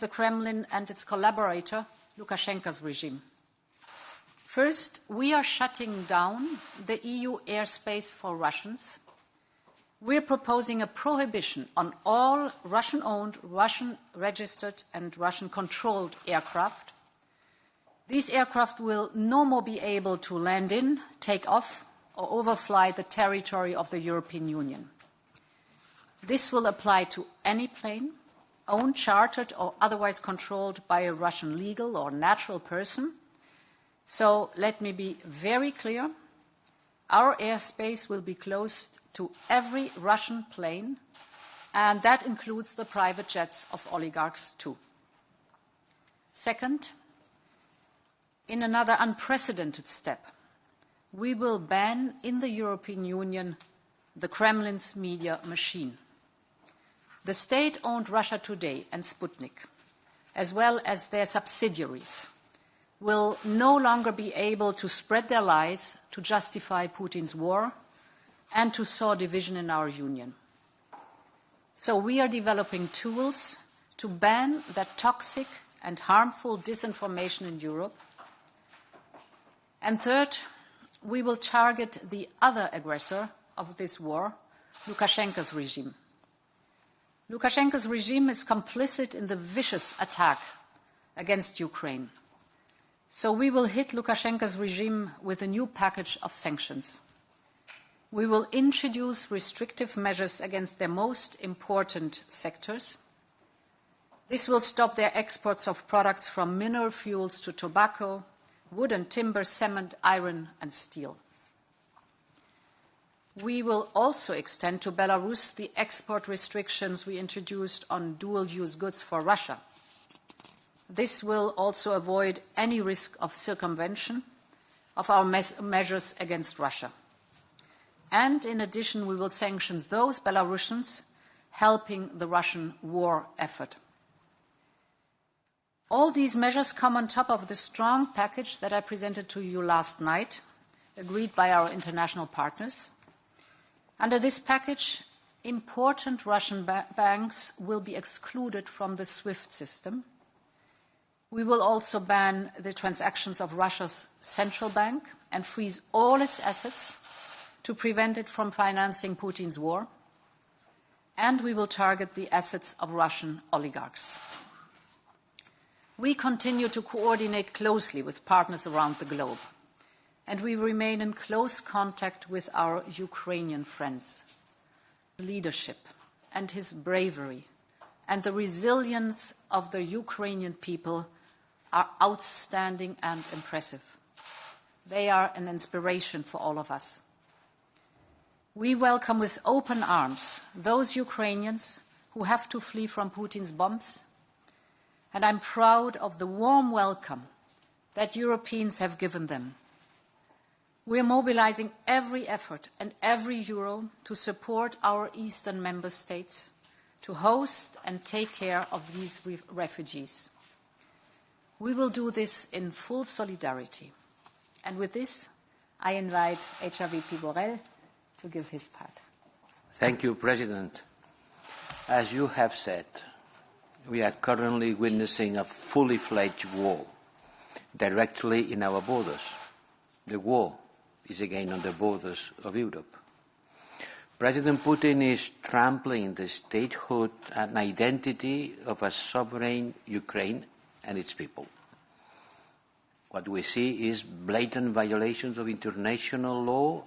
against the Kremlin and its collaborator, Lukashenko's regime. First, we are shutting down the EU airspace for Russians. We're proposing a prohibition on all Russian-owned, Russian-registered and Russian-controlled aircraft. These aircraft will no more be able to land in, take off, or overfly the territory of the European Union. This will apply to any plane, owned, chartered, or otherwise controlled by a Russian legal or natural person. So let me be very clear. Our airspace will be closed to every Russian plane, and that includes the private jets of oligarchs too. Second, in another unprecedented step, we will ban in the European Union the Kremlin's media machine. The state-owned Russia Today and Sputnik, as well as their subsidiaries, will no longer be able to spread their lies to justify Putin's war and to sow division in our union. So we are developing tools to ban that toxic and harmful disinformation in Europe. And third, we will target the other aggressor of this war, Lukashenko's regime. Lukashenko's regime is complicit in the vicious attack against Ukraine. So we will hit Lukashenko's regime with a new package of sanctions. We will introduce restrictive measures against their most important sectors. This will stop their exports of products from mineral fuels to tobacco, wood and timber, cement, iron and steel. We will also extend to Belarus the export restrictions we introduced on dual-use goods for Russia. This will also avoid any risk of circumvention of our measures against Russia. And in addition, we will sanction those Belarusians helping the Russian war effort. All these measures come on top of the strong package that I presented to you last night, agreed by our international partners. Under this package, important Russian banks will be excluded from the SWIFT system. We will also ban the transactions of Russia's central bank and freeze all its assets to prevent it from financing Putin's war. And we will target the assets of Russian oligarchs. We continue to coordinate closely with partners around the globe, and we remain in close contact with our Ukrainian friends. His leadership and his bravery and the resilience of the Ukrainian people are outstanding and impressive. They are an inspiration for all of us. We welcome with open arms those Ukrainians who have to flee from Putin's bombs, and I'm proud of the warm welcome that Europeans have given them. We are mobilizing every effort and every euro to support our eastern member states to host and take care of these refugees. We will do this in full solidarity. And with this, I invite HRVP Borrell to give his part. Thank you, President. As you have said, we are currently witnessing a fully fledged war directly in our borders. The war is again on the borders of Europe. President Putin is trampling the statehood and identity of a sovereign Ukraine and its people. What we see is blatant violations of international law,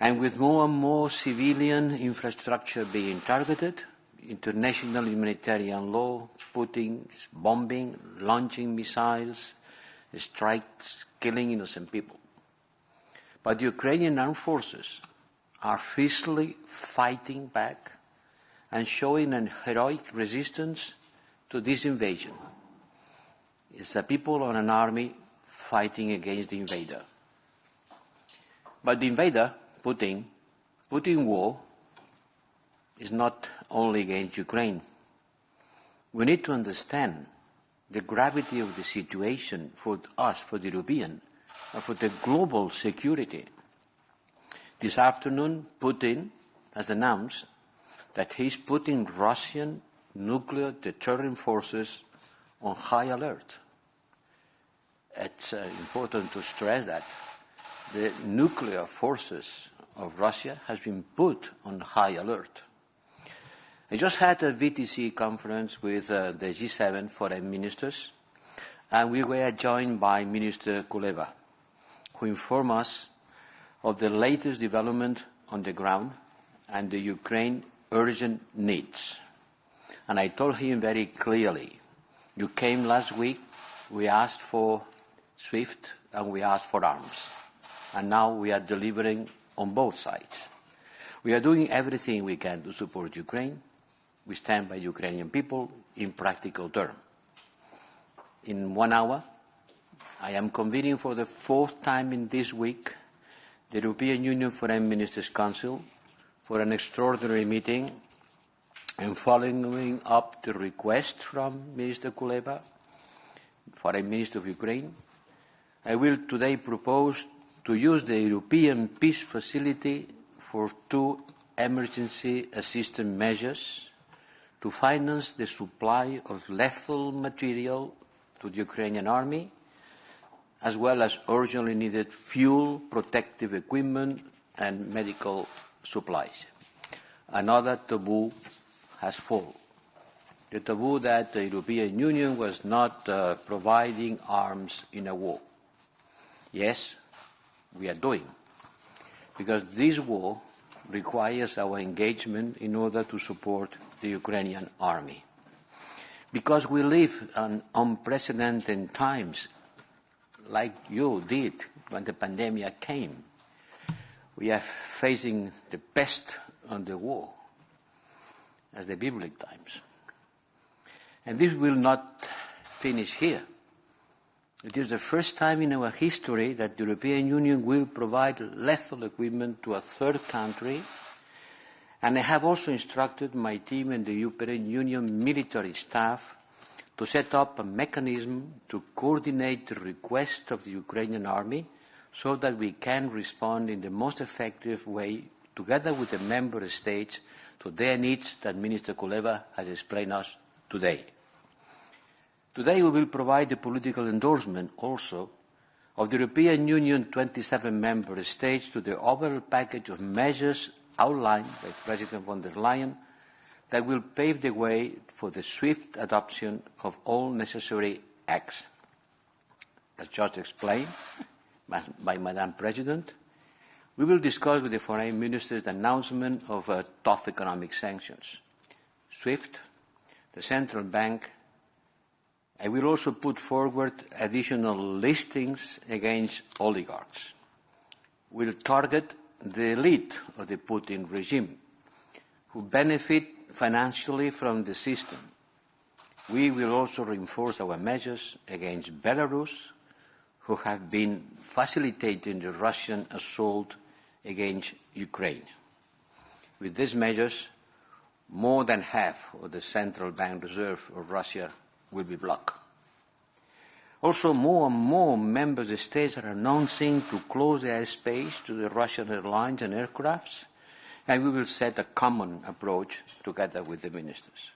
and with more and more civilian infrastructure being targeted, international humanitarian law, Putin is bombing, launching missiles, strikes, killing innocent people. But the Ukrainian armed forces are fiercely fighting back and showing an heroic resistance to this invasion. It's a people and an army fighting against the invader. But the invader, Putin war, is not only against Ukraine. We need to understand the gravity of the situation for us, for the European, and for the global security. This afternoon, Putin has announced that he's putting Russian nuclear deterrent forces on high alert. It's important to stress that the nuclear forces of Russia has been put on high alert. I just had a VTC conference with the G7 foreign ministers, and we were joined by Minister Kuleba, who informed us of the latest development on the ground and the Ukraine urgent needs. And I told him very clearly, you came last week, we asked for SWIFT and we asked for arms. And now we are delivering on both sides. We are doing everything we can to support Ukraine. We stand by Ukrainian people in practical terms. In 1 hour, I am convening for the 4th time in this week the European Union Foreign Ministers' Council for an extraordinary meeting, and following up the request from Minister Kuleba, Foreign Minister of Ukraine, I will today propose to use the European Peace Facility for 2 emergency assistance measures to finance the supply of lethal material to the Ukrainian army, as well as urgently needed fuel, protective equipment, and medical supplies. Another taboo has fallen. The taboo that the European Union was not providing arms in a war. Yes, we are doing, because this war requires our engagement in order to support the Ukrainian army. Because we live in unprecedented times, like you did when the pandemic came. We are facing the best on the war, as the biblical times. And this will not finish here. It is the first time in our history that the European Union will provide lethal equipment to a third country, and I have also instructed my team and the European Union military staff to set up a mechanism to coordinate the request of the Ukrainian army so that we can respond in the most effective way, together with the member states, to their needs that Minister Kuleba has explained us today. Today we will provide the political endorsement also of the European Union 27 member states to the overall package of measures outlined by President von der Leyen that will pave the way for the swift adoption of all necessary acts. As just explained by Madam President, we will discuss with the foreign ministers the announcement of tough economic sanctions. SWIFT, the central bank. I will also put forward additional listings against oligarchs. We'll target the elite of the Putin regime, who benefit financially from the system. We will also reinforce our measures against Belarus, who have been facilitating the Russian assault against Ukraine. With these measures, more than half of the central bank reserve of Russia will be blocked. Also, more and more member states are announcing to close the airspace to the Russian airlines and aircrafts, and we will set a common approach together with the ministers.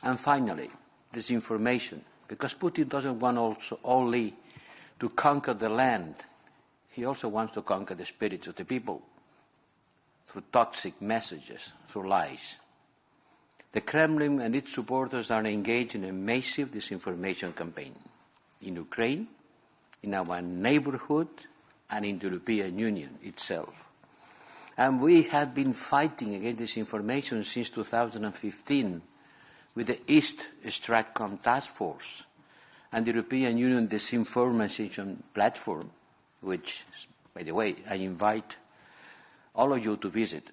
And finally, disinformation, because Putin doesn't want also only to conquer the land, he also wants to conquer the spirits of the people through toxic messages, through lies. The Kremlin and its supporters are engaged in a massive disinformation campaign in Ukraine, in our neighborhood, and in the European Union itself. And we have been fighting against disinformation since 2015 with the East Stratcom Task Force and the European Union Disinformation Platform, which, by the way, I invite all of you to visit.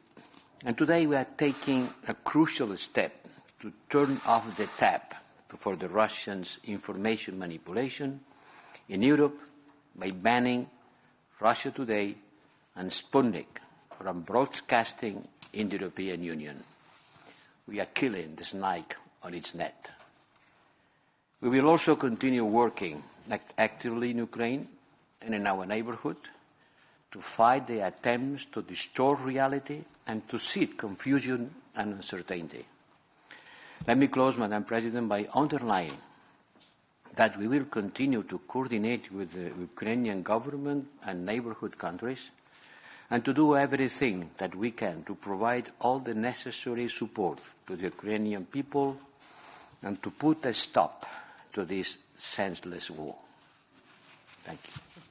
And today we are taking a crucial step to turn off the tap for the Russians' information manipulation in Europe by banning Russia Today and Sputnik from broadcasting in the European Union. We are killing the snake on its net. We will also continue working actively in Ukraine and in our neighborhood to fight the attempts to distort reality and to seed confusion and uncertainty. Let me close, Madam President, by underlining that we will continue to coordinate with the Ukrainian government and neighbourhood countries and to do everything that we can to provide all the necessary support to the Ukrainian people and to put a stop to this senseless war. Thank you.